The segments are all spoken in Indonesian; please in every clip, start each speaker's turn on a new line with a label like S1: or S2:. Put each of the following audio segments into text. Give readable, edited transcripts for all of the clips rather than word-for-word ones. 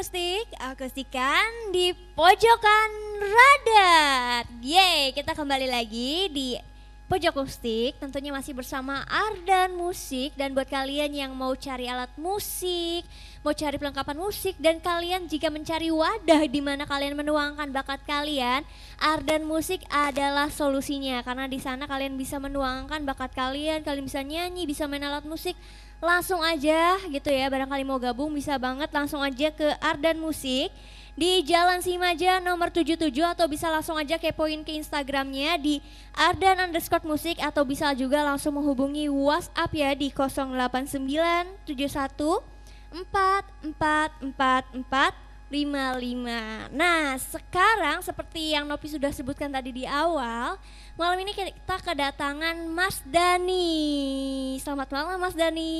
S1: Akustik, akustikan di pojokan radat. Yeay, kita kembali lagi di Pojok Akustik, tentunya masih bersama Ardan Musik. Dan buat kalian yang mau cari alat musik, mau cari perlengkapan musik, dan kalian jika mencari wadah di mana kalian menuangkan bakat kalian, Ardan Musik adalah solusinya. Karena di sana kalian bisa menuangkan bakat kalian bisa nyanyi, bisa main alat musik. Langsung aja gitu ya, barangkali mau gabung bisa banget langsung aja ke Ardan Musik di Jalan Simaja nomor 77, atau bisa langsung aja kepoin ke Instagramnya di ardan_musik, atau bisa juga langsung menghubungi WhatsApp ya di 08971444455. Nah, sekarang seperti yang Nopi sudah sebutkan tadi di awal, malam ini kita kedatangan Mas Dani. Selamat malam Mas Dani.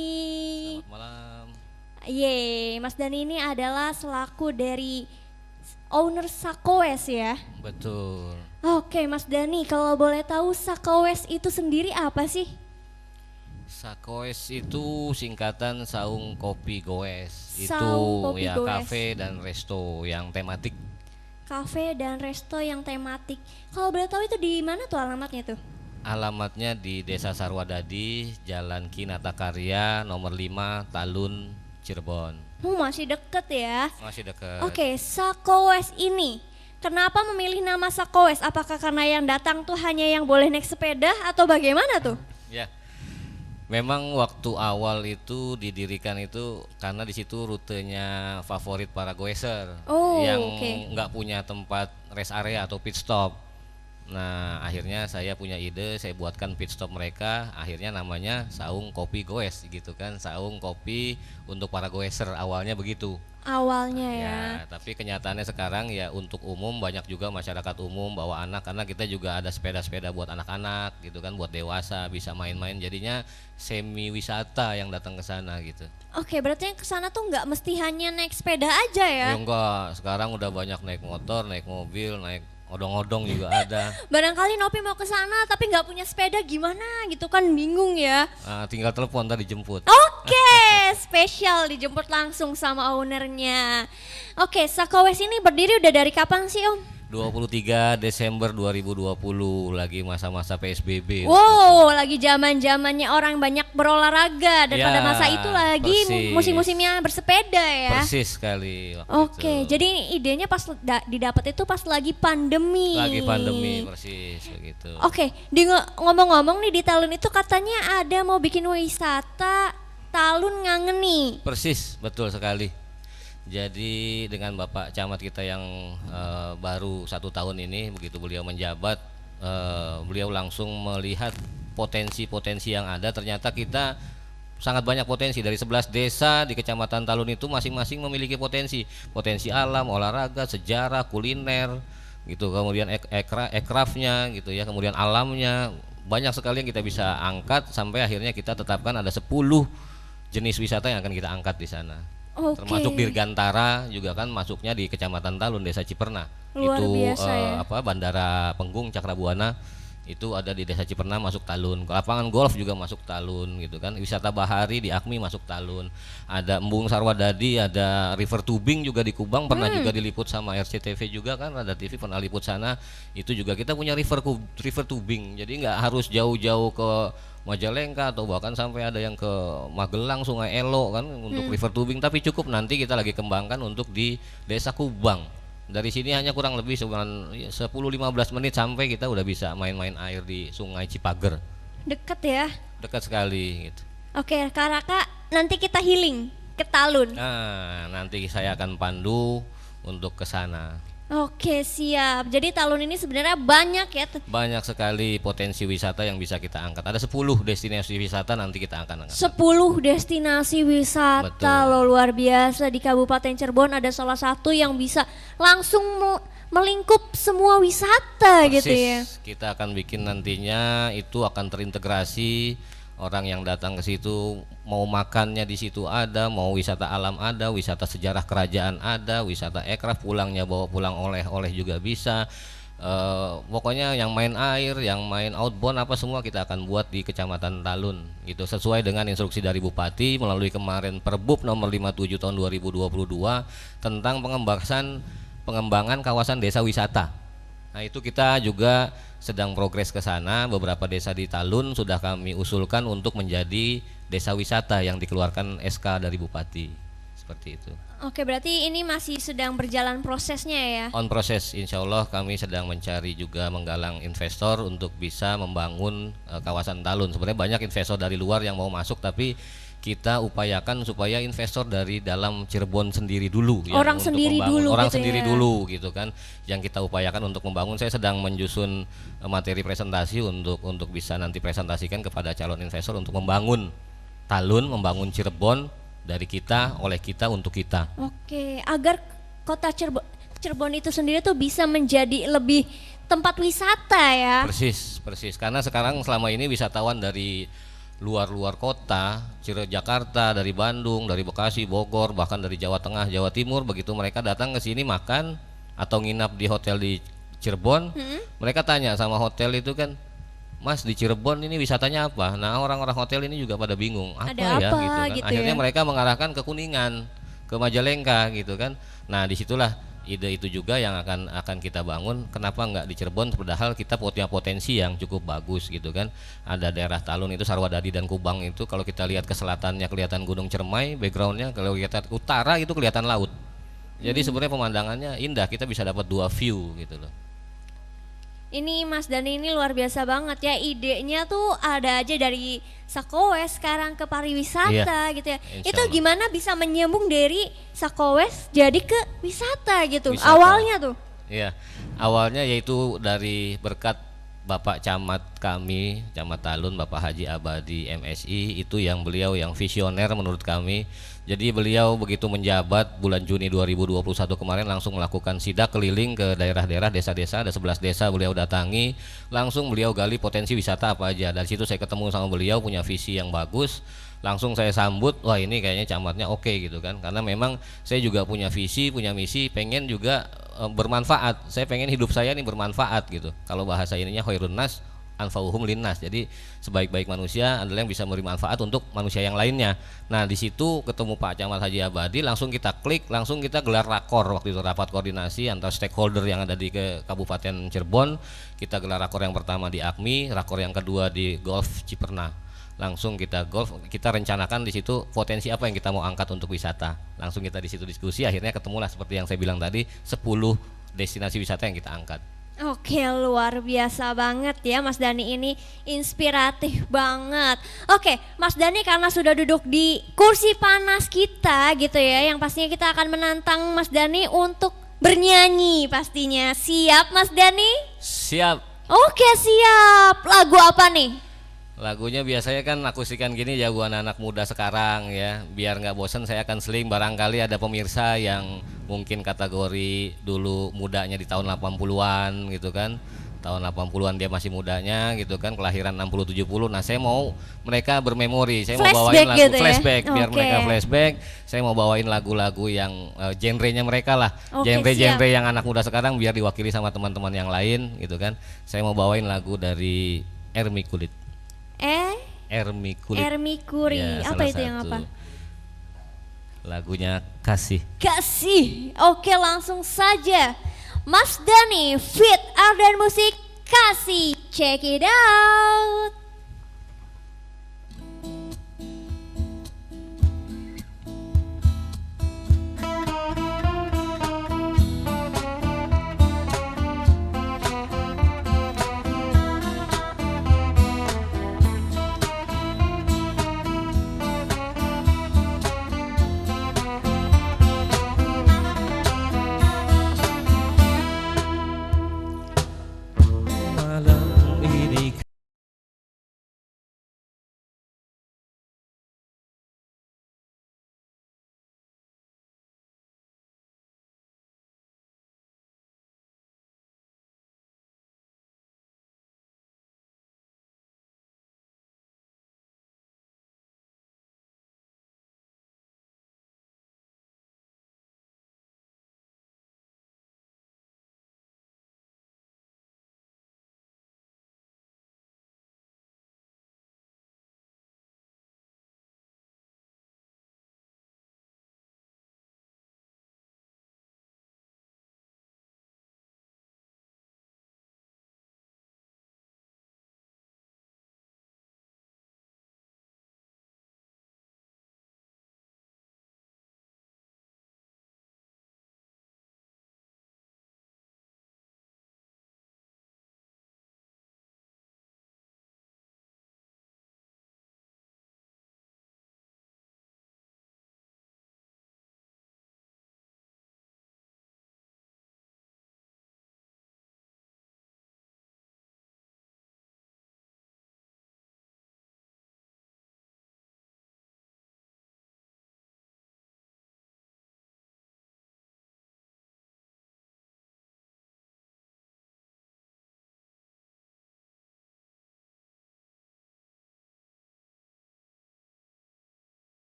S2: Selamat malam.
S1: Yeay, Mas Dani ini adalah selaku dari owner Sakowes ya?
S2: Betul.
S1: Oke Mas Dani, kalau boleh tahu Sakowes itu sendiri apa sih?
S2: Sakowes itu singkatan Saung Kopi Goes.
S1: Saung
S2: Itu
S1: Kopi
S2: ya
S1: Goes.
S2: kafe dan resto yang tematik.
S1: Kafe dan resto yang tematik. Kalau boleh tahu itu di mana tuh alamatnya tuh?
S2: Alamatnya di Desa Sarwadadi, Jalan Kinata Karya nomor 5, Talun, Cirebon.
S1: Masih deket ya.
S2: Masih dekat.
S1: Oke, Sakowes ini kenapa memilih nama Sakowes? Apakah karena yang datang tuh hanya yang boleh naik sepeda atau bagaimana tuh?
S2: Ya. Memang waktu awal itu didirikan itu karena di situ rutenya favorit para goeser
S1: Oh,
S2: yang
S1: oke.
S2: nggak punya tempat rest area atau pit stop. Nah, akhirnya saya punya ide, saya buatkan pit stop mereka, akhirnya namanya Saung Kopi Goes gitu kan, Saung Kopi untuk para goeser, awalnya begitu.
S1: Awalnya ya.
S2: Tapi kenyataannya sekarang ya untuk umum, banyak juga masyarakat umum bawa anak, karena kita juga ada sepeda-sepeda buat anak-anak gitu kan, buat dewasa bisa main-main, jadinya semi wisata yang datang ke sana gitu.
S1: Oke, berarti yang kesana tuh nggak mesti hanya naik sepeda aja ya?
S2: Ya enggak, sekarang udah banyak naik motor, naik mobil, naik odong-odong juga ada.
S1: Barangkali Nopi mau ke sana tapi nggak punya sepeda gimana gitu kan, bingung ya.
S2: Tinggal telepon tadi jemput.
S1: Oke, spesial dijemput langsung sama ownernya. Oke, Sakowes ini berdiri udah dari kapan sih Om?
S2: 23 Desember 2020, lagi masa-masa PSBB.
S1: Wow, lagi zaman-zamannya orang banyak berolahraga, dan
S2: Ya,
S1: pada masa itu lagi
S2: persis.
S1: musim-musimnya bersepeda ya.
S2: Persis sekali waktu
S1: Oke,
S2: itu.
S1: jadi idenya pas didapat itu pas lagi pandemi.
S2: Lagi pandemi, persis begitu.
S1: Oke, ngomong-ngomong nih, di Talun itu katanya ada mau bikin wisata Talun Ngangeni.
S2: Persis, betul sekali. Jadi dengan Bapak Camat kita yang baru 1 tahun ini, begitu beliau menjabat, beliau langsung melihat potensi-potensi yang ada. Ternyata kita sangat banyak potensi, dari 11 desa di Kecamatan Talun itu masing-masing memiliki potensi alam, olahraga, sejarah, kuliner gitu, kemudian ekrafnya gitu ya, kemudian alamnya, banyak sekali yang kita bisa angkat, sampai akhirnya kita tetapkan ada 10 jenis wisata yang akan kita angkat di sana.
S1: Oke.
S2: Termasuk Dirgantara juga kan masuknya di Kecamatan Talun, Desa Ciperna.
S1: Luar
S2: Itu
S1: biasa ya.
S2: Bandara Penggung Cakrabuana itu ada di Desa Ciperna, masuk Talun. Lapangan golf juga masuk Talun gitu kan. Wisata bahari di Akmi masuk Talun. Ada Embung Sarwadadi, ada river tubing juga di Kubang, pernah juga diliput sama RCTV juga kan, Rada TV pernah liput sana. Itu juga kita punya river tubing. Jadi nggak harus jauh-jauh ke Majalengka atau bahkan sampai ada yang ke Magelang, Sungai Elo kan untuk river tubing, tapi cukup nanti kita lagi kembangkan untuk di Desa Kubang. Dari sini hanya kurang lebih 10-15 menit sampai kita udah bisa main-main air di Sungai Cipager.
S1: Deket ya.
S2: Dekat sekali gitu.
S1: Oke, Kak Raka, nanti kita healing ke Talun.
S2: Nah, nanti saya akan pandu untuk ke sana.
S1: Oke, siap. Jadi Talun ini sebenarnya banyak ya.
S2: Banyak sekali potensi wisata yang bisa kita angkat. Ada 10 destinasi wisata nanti kita akan angkat.
S1: 10 destinasi wisata.
S2: Betul.
S1: Loh, luar biasa. Di Kabupaten Cirebon ada salah satu yang bisa langsung melingkup semua wisata gitu ya.
S2: Kita akan bikin nantinya itu akan terintegrasi. Orang yang datang ke situ mau makannya di situ ada, mau wisata alam ada, wisata sejarah kerajaan ada, wisata ekraf, pulangnya bawa pulang oleh-oleh juga bisa. Pokoknya yang main air, yang main outbound apa semua kita akan buat di Kecamatan Talun gitu, sesuai dengan instruksi dari Bupati melalui kemarin Perbup nomor 57 tahun 2022 tentang pengembangan kawasan desa wisata. Nah, itu kita juga sedang progres ke sana. Beberapa desa di Talun sudah kami usulkan untuk menjadi desa wisata yang dikeluarkan SK dari Bupati. Seperti itu.
S1: Oke, berarti ini masih sedang berjalan prosesnya ya?
S2: On proses, insya Allah kami sedang mencari juga menggalang investor untuk bisa membangun kawasan Talun. Sebenarnya banyak investor dari luar yang mau masuk, tapi kita upayakan supaya investor dari dalam Cirebon sendiri dulu yang
S1: Orang
S2: untuk
S1: sendiri
S2: membangun.
S1: dulu
S2: Orang
S1: gitu
S2: sendiri
S1: ya?
S2: dulu gitu kan, yang kita upayakan untuk membangun. Saya sedang menyusun materi presentasi untuk bisa nanti presentasikan kepada calon investor untuk membangun Talun, membangun Cirebon dari kita, oleh kita, untuk kita.
S1: Oke, agar kota Cirebon itu sendiri tuh bisa menjadi lebih tempat wisata ya?
S2: Persis. Karena sekarang selama ini wisatawan dari luar kota, Jakarta, dari Bandung, dari Bekasi, Bogor, bahkan dari Jawa Tengah, Jawa Timur, begitu mereka datang ke sini makan atau nginap di hotel di Cirebon, mereka tanya sama hotel itu kan, Mas, di Cirebon ini wisatanya apa? Nah, orang-orang hotel ini juga pada bingung, apa
S1: Ada
S2: ya
S1: apa
S2: gitu kan.
S1: gitu
S2: Akhirnya
S1: ya?
S2: mereka mengarahkan ke Kuningan, ke Majalengka gitu kan. Nah, disitulah ide itu juga yang akan kita bangun. Kenapa nggak di Cirebon, padahal kita punya potensi yang cukup bagus gitu kan. Ada daerah Talun itu, Sarwadadi dan Kubang itu, kalau kita lihat ke selatannya kelihatan Gunung Cermai, backgroundnya kalau kita ke utara itu kelihatan laut. Jadi sebenarnya pemandangannya indah, kita bisa dapat dua view gitu loh.
S1: Ini Mas Dani ini luar biasa banget ya, idenya tuh ada aja dari Sakowes sekarang ke pariwisata gitu ya.
S2: Insya
S1: Itu
S2: Allah.
S1: gimana bisa menyambung dari Sakowes jadi ke wisata gitu?
S2: Wisata.
S1: Awalnya tuh?
S2: Iya, awalnya yaitu dari berkat Bapak Camat kami, Camat Talun, Bapak Haji Abadi MSI, itu yang beliau yang visioner menurut kami. Jadi beliau begitu menjabat bulan Juni 2021 kemarin langsung melakukan sidak keliling ke daerah-daerah, desa-desa, ada 11 desa beliau datangi, langsung beliau gali potensi wisata apa aja. Dari situ saya ketemu sama beliau, punya visi yang bagus, langsung saya sambut, wah ini kayaknya camatnya oke gitu kan, karena memang saya juga punya visi, punya misi, pengen juga bermanfaat. Saya pengen hidup saya ini bermanfaat gitu. Kalau bahasa ininya khairun nas anfa'uhum linnas. Jadi sebaik-baik manusia adalah yang bisa memberi manfaat untuk manusia yang lainnya. Nah, di situ ketemu Pak Camat Haji Abadi, langsung kita klik, langsung kita gelar rakor waktu itu, rapat koordinasi antar stakeholder yang ada di Kabupaten Cirebon. Kita gelar rakor yang pertama di AKMI, rakor yang kedua di Golf Ciperna. Langsung kita kita rencanakan di situ potensi apa yang kita mau angkat untuk wisata. Langsung kita di situ diskusi, akhirnya ketemulah seperti yang saya bilang tadi, 10 destinasi wisata yang kita angkat.
S1: Oke, luar biasa banget ya Mas Dani ini, inspiratif banget. Oke, Mas Dani karena sudah duduk di kursi panas kita gitu ya, yang pastinya kita akan menantang Mas Dani untuk bernyanyi pastinya. Siap Mas Dani?
S2: Siap.
S1: Oke, siap. Lagu apa nih?
S2: Lagunya biasanya kan akustikan gini ya buat anak muda sekarang ya. Biar nggak bosan saya akan seling, barangkali ada pemirsa yang mungkin kategori dulu mudanya di tahun 80-an gitu kan. Tahun 80-an dia masih mudanya gitu kan, kelahiran 60-70. Nah, saya mau mereka bermemori. Saya mau bawain lagu
S1: gitu ya?
S2: flashback biar
S1: Oke.
S2: mereka flashback. Saya mau bawain lagu-lagu yang genrenya mereka lah.
S1: Oke,
S2: Genre-genre yang anak muda sekarang biar diwakili sama teman-teman yang lain gitu kan. Saya mau bawain lagu dari Ermi Kulit. Ermi Kulit.
S1: Ermi Kuri.
S2: Ya,
S1: Apa
S2: salah
S1: itu yang
S2: satu.
S1: apa?
S2: Lagunya Kasih.
S1: Kasih. Oke, langsung saja. Mas Dani Fit Ardan Musik Kasih. Check it out.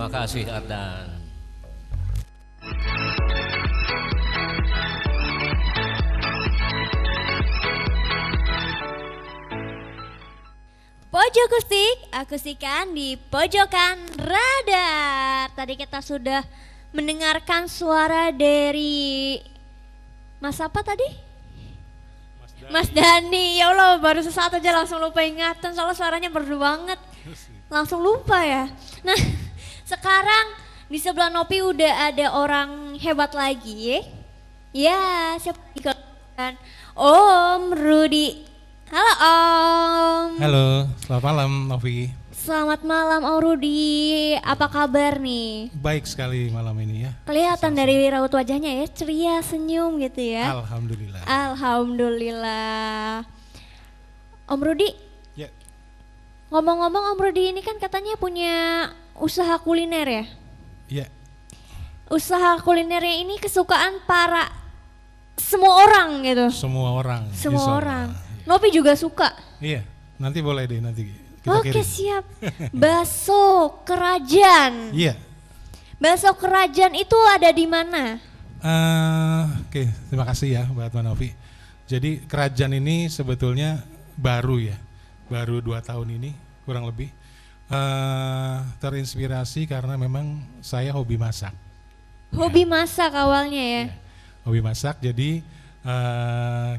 S2: Terima kasih Ardan.
S1: Pojok akustik, akustikan di pojokan radar. Tadi kita sudah mendengarkan suara dari Mas apa tadi? Mas Dani. Ya Allah, baru sesaat aja langsung lupa ingatan soalnya suaranya merdu banget. Langsung lupa ya. Nah, sekarang di sebelah Nopi udah ada orang hebat lagi. Ya, siapa? Om Rudi. Halo Om.
S3: Halo, selamat malam Novi.
S1: Selamat malam Om Rudi, apa kabar nih?
S3: Baik sekali malam ini ya.
S1: Kelihatan dari raut wajahnya ya, ceria, senyum gitu ya.
S3: Alhamdulillah.
S1: Alhamdulillah. Om Rudi,
S3: Ya,
S1: ngomong-ngomong Om Rudi ini kan katanya punya usaha kuliner ya?
S3: ya,
S1: Usaha kulinernya ini kesukaan para semua orang gitu.
S3: semua orang.
S1: Semua
S3: insya Allah.
S1: orang. Nopi juga suka.
S3: Iya, nanti boleh deh nanti kita
S1: Oke
S3: kirim.
S1: siap. Bakso Kerajaan.
S3: Iya.
S1: Bakso Kerajaan itu ada di mana?
S3: Oke, terima kasih ya buat Mbak Novi. Jadi kerajaan ini sebetulnya baru ya, baru 2 tahun ini kurang lebih. Terinspirasi karena memang saya hobi masak.
S1: Hobi masak awalnya ya.
S3: Hobi masak, jadi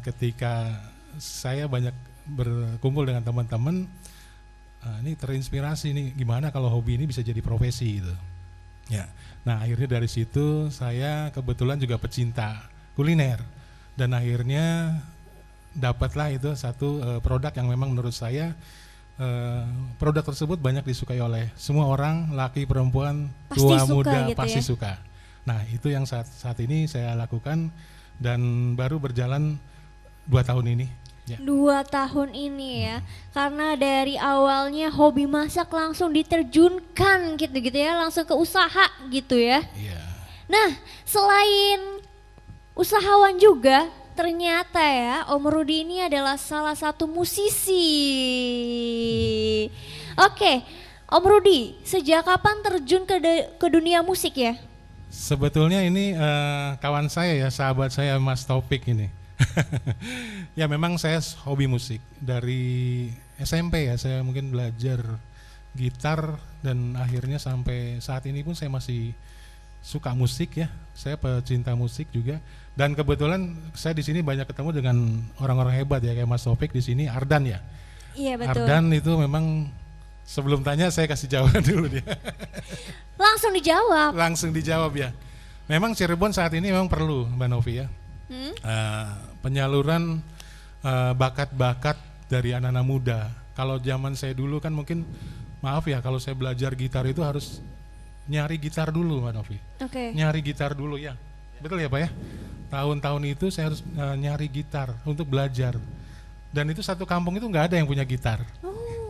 S3: ketika saya banyak berkumpul dengan teman-teman, ini terinspirasi nih gimana kalau hobi ini bisa jadi profesi gitu. Ya, nah akhirnya dari situ saya kebetulan juga pecinta kuliner dan akhirnya dapatlah itu satu produk yang memang menurut saya produk tersebut banyak disukai oleh semua orang, laki perempuan,
S1: Pasti
S3: tua
S1: suka
S3: muda
S1: gitu
S3: pasti
S1: ya.
S3: suka. Nah itu yang saat ini saya lakukan dan baru berjalan 2 tahun ini. Ya.
S1: 2 tahun ini ya. Karena dari awalnya hobi masak langsung diterjunkan gitu-gitu ya, langsung ke usaha gitu ya.
S3: Iya.
S1: Nah, selain usahawan juga, ternyata ya Om Rudi ini adalah salah satu musisi. Oke, Om Rudi, sejak kapan terjun ke dunia musik ya?
S3: Sebetulnya ini kawan saya ya, sahabat saya Mas Taufik ini. Ya memang saya hobi musik dari SMP ya, saya mungkin belajar gitar dan akhirnya sampai saat ini pun saya masih suka musik ya. Saya pecinta musik juga dan kebetulan saya di sini banyak ketemu dengan orang-orang hebat ya kayak Mas Taufik di sini, Ardan ya.
S1: Iya betul.
S3: Ardan itu memang sebelum tanya saya kasih jawaban dulu dia.
S1: Langsung dijawab.
S3: Langsung dijawab ya. Memang Cirebon saat ini memang perlu Mbak Novi ya. Penyaluran bakat-bakat dari anak-anak muda. Kalau zaman saya dulu kan mungkin maaf ya kalau saya belajar gitar itu harus nyari gitar dulu Mbak Novi.
S1: Oke.
S3: Nyari gitar dulu ya. Betul ya Pak ya? Tahun-tahun itu saya harus nyari gitar untuk belajar. Dan itu satu kampung itu nggak ada yang punya gitar.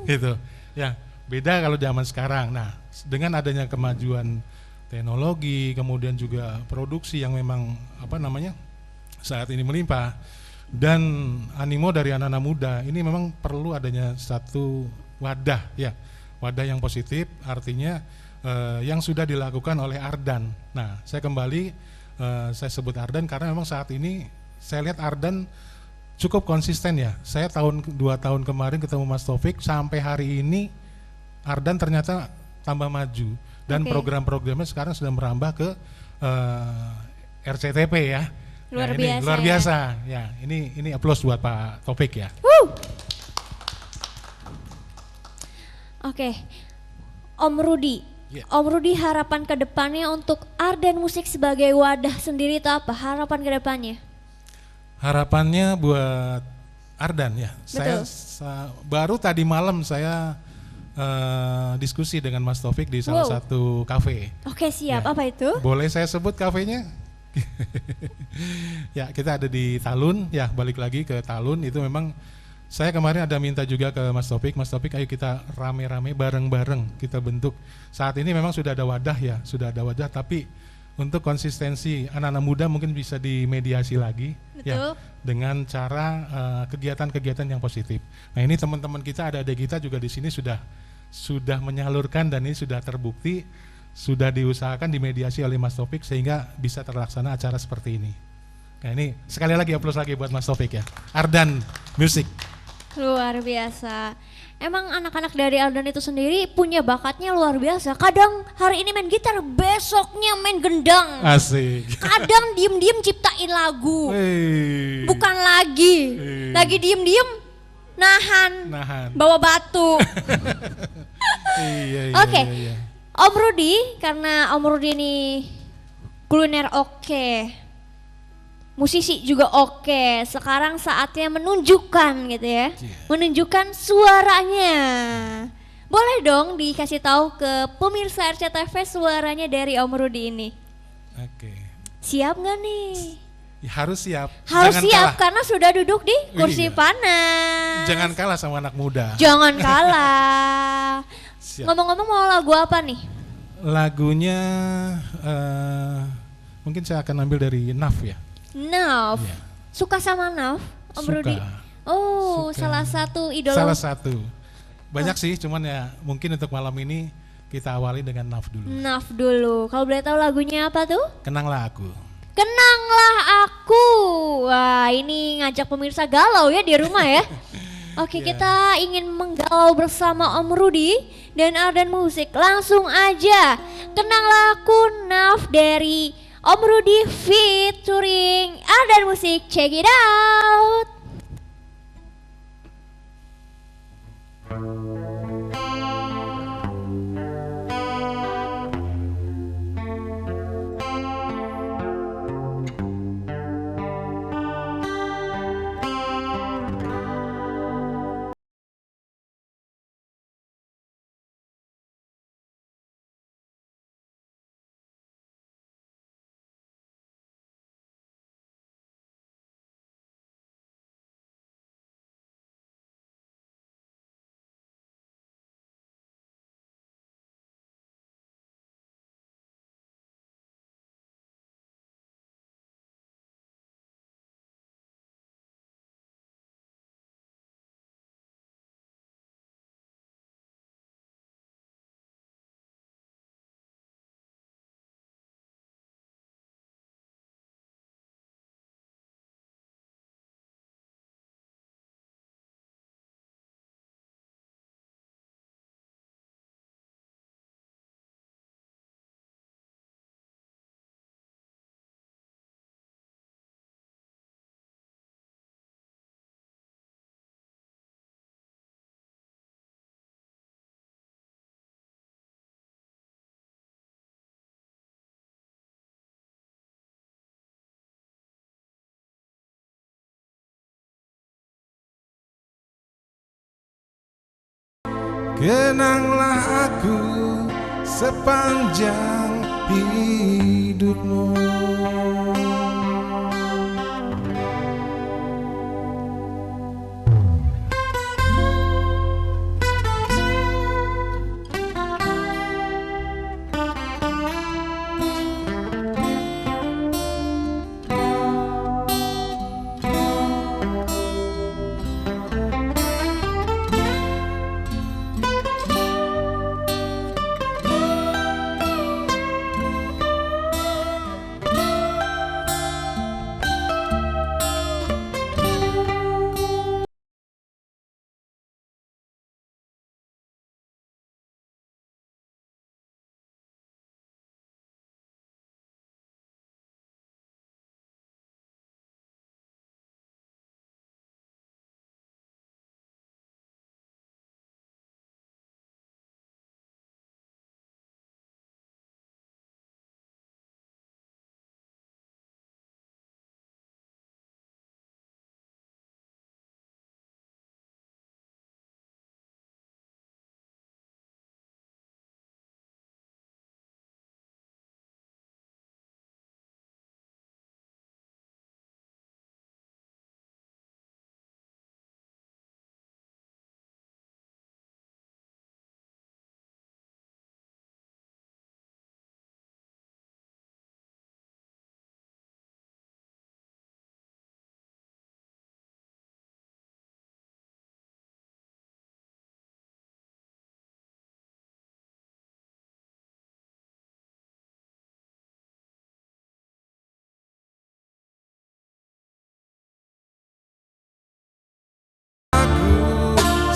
S3: Gitu. Ya, beda kalau zaman sekarang. Nah, dengan adanya kemajuan teknologi, kemudian juga produksi yang memang saat ini melimpah dan animo dari anak-anak muda ini memang perlu adanya satu wadah ya, wadah yang positif artinya yang sudah dilakukan oleh Ardan. Nah saya kembali saya sebut Ardan karena memang saat ini saya lihat Ardan cukup konsisten ya. Saya 2 tahun kemarin ketemu Mas Taufik sampai hari ini Ardan ternyata tambah maju dan program-programnya sekarang sudah merambah ke RCTP ya.
S1: Luar
S3: Nah,
S1: biasa.
S3: ini luar biasa ya. Ini aplaus buat Pak Taufik ya.
S1: Oke. Om Rudi.
S3: Ya.
S1: Om Rudi harapan ke depannya untuk Ardan Musik sebagai wadah sendiri itu apa? Harapan ke depannya?
S3: Harapannya buat Ardan ya.
S1: Betul.
S3: Baru tadi malam saya diskusi dengan Mas Taufik di salah satu kafe.
S1: Oke siap,
S3: Ya.
S1: apa itu?
S3: Boleh saya sebut kafenya? Ya kita ada di Talun ya, balik lagi ke Talun. Itu memang saya kemarin ada minta juga ke Mas Taufik ayo kita rame-rame bareng-bareng kita bentuk. Saat ini memang sudah ada wadah ya, tapi untuk konsistensi anak-anak muda mungkin bisa dimediasi lagi.
S1: Betul.
S3: Ya, dengan cara kegiatan-kegiatan yang positif. Nah ini teman-teman kita, ada adik kita juga di sini sudah menyalurkan dan ini sudah terbukti sudah diusahakan dimediasi oleh Mas Taufik sehingga bisa terlaksana acara seperti ini. Nah ini sekali lagi aplaus lagi buat Mas Taufik ya. Ardan Music.
S1: Luar biasa. Emang anak-anak dari Ardan itu sendiri punya bakatnya luar biasa. Kadang hari ini main gitar, besoknya main gendang.
S3: Asik.
S1: Kadang diem-diem ciptain lagu.
S3: Hey.
S1: Bukan lagi.
S3: Hey.
S1: Lagi diem-diem nahan. Bawa batu.
S3: Iya,
S1: Oke.
S3: iya.
S1: Om Rudi, karena Om Rudi ini kuliner oke. Musisi juga oke. Sekarang saatnya menunjukkan gitu ya. Menunjukkan suaranya. Boleh dong dikasih tahu ke pemirsa RCTV suaranya dari Om Rudi ini.
S3: Oke.
S1: Siap nggak nih?
S3: Ya, harus siap.
S1: Harus
S3: Jangan
S1: siap
S3: kalah.
S1: karena sudah duduk di kursi
S3: Iya.
S1: panas.
S3: Jangan kalah sama anak muda.
S1: Jangan kalah.
S3: Siap.
S1: Ngomong-ngomong mau lagu apa nih?
S3: Lagunya mungkin saya akan ambil dari Naf ya.
S1: Naf.
S3: Iya.
S1: Suka sama Naf, Om
S3: Suka.
S1: Rudi? Oh,
S3: Suka.
S1: salah satu idola.
S3: Salah satu. Banyak sih, cuman ya mungkin untuk malam ini kita awali dengan Naf dulu.
S1: Naf dulu. Kalau boleh tahu lagunya apa tuh?
S3: Kenanglah aku.
S1: Kenanglah aku. Wah, ini ngajak pemirsa galau ya di rumah ya. Oke,
S3: Yeah.
S1: kita ingin menggalau bersama Om Rudi dan Ardan Musik. Langsung aja. Kenanglah aku, Naf dari Om Rudi featuring Ardan Musik. Check it out.
S3: Kenanglah aku sepanjang hidupmu.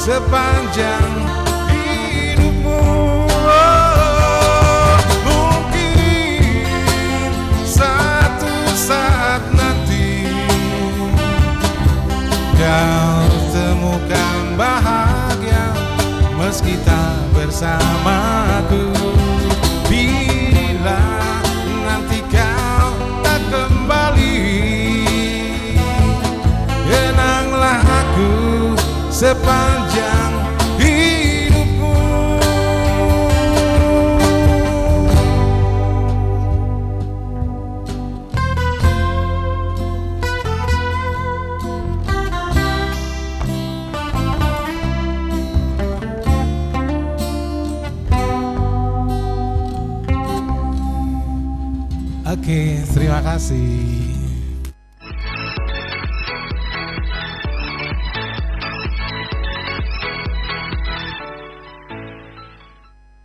S3: sepanjang hidupmu. Oh, mungkin satu saat nanti kau temukan bahagia meski tak bersamaku. Bila nanti kau tak kembali, kenanglah aku sepanjang hidupku. Oke, terima kasih.